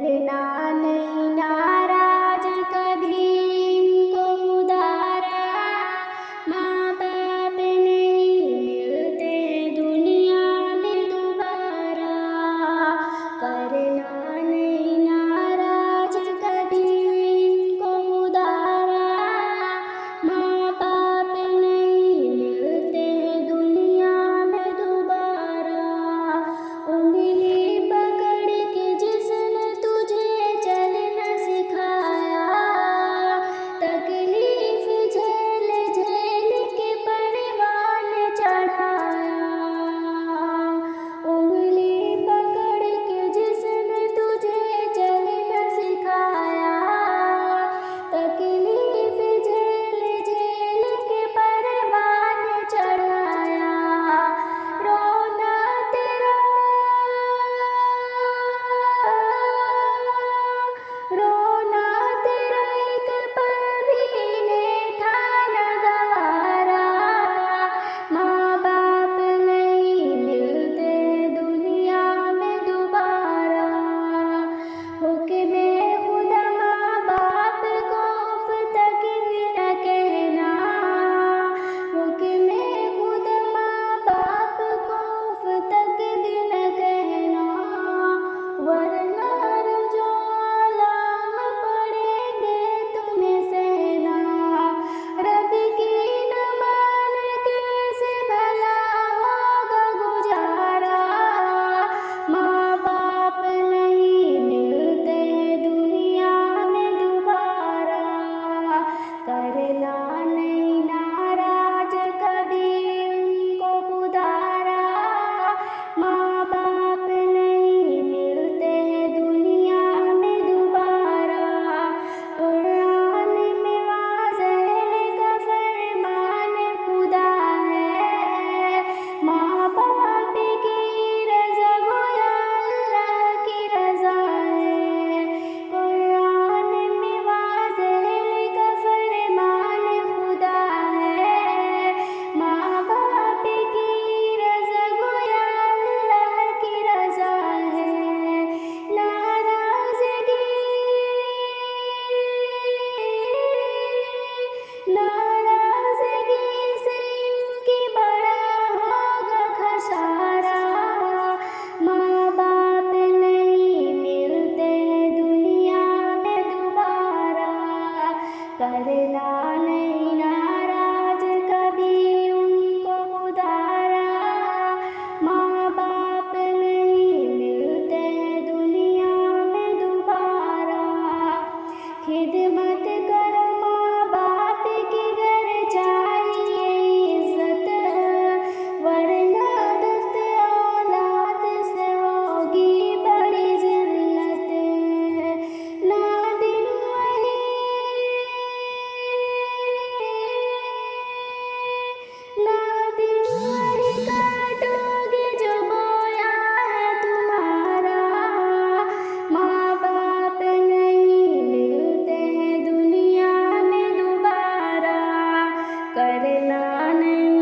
کرنا نہیں ناراض کبھی ان کو ادارا، ماں باپ نہیں ملتے دنیا میں دوبارہ، کرنا نہیں ناراض کبھی ان کو ادارا، ماں باپ نہیں ملتے دنیا میں دوبارہ، انگلی پکڑ کے جس نے تجھے چلنا سکھایا، تکلیف جھیل جھیل کے پروان چڑھایا، انگلی پکڑ کے جس نے تجھے چلنا سکھایا، تکلیف جھیل جھیل کے پروان چڑھایا، رونا تیرا رونا تیرا ایک پل بھی نہیں تھا نہ گوارا، ماں باپ نہیں ملتے دنیا میں دوبارہ، حکم خدا ماں باپ کو اف تک بھی نہ کہنا، حکم خدا ماں باپ کو اف تک بھی نہ کہنا، ورنہ رجوع علام پڑیں گے تمہیں سہنا، رب کی نہ مان کیسے بھلا ہوگا گزارا، ماں باپ نہیں ملتے دنیا میں دوبارہ، کرنا نہیں ناراض کبھی ان کو ادارا، ماں باپ نہیں ملتے دنیا میں دوبارہ، قرآن میں واضح کا فرمان خدا ہے، ماں باپ کی رضا گویا اللہ کی رضا ہے، قرآن میں واضح کا فرمان خدا ہے، ماں باپ کی رضا گویا اللہ کی رضا ہے، ناراضگی سے ان کی بڑا ہوگا خسارہ، ماں باپ نہیں ملتے دنیا میں دوبارہ، کرنا نہیں ناراض کبھی ان کو ادارا، ماں باپ نہیں ملتے دنیا میں دوبارہ، خدمت کرو ماں باپ کی گر چاہیے عزت، ورنہ دست اولاد سے ہوگی بڑی ذلت، نہ دن وہی کاٹو گے جو بویا ہے تمہارا، ماں باپ نہیں ملتے دنیا میں دوبارہ، کرنا نہیں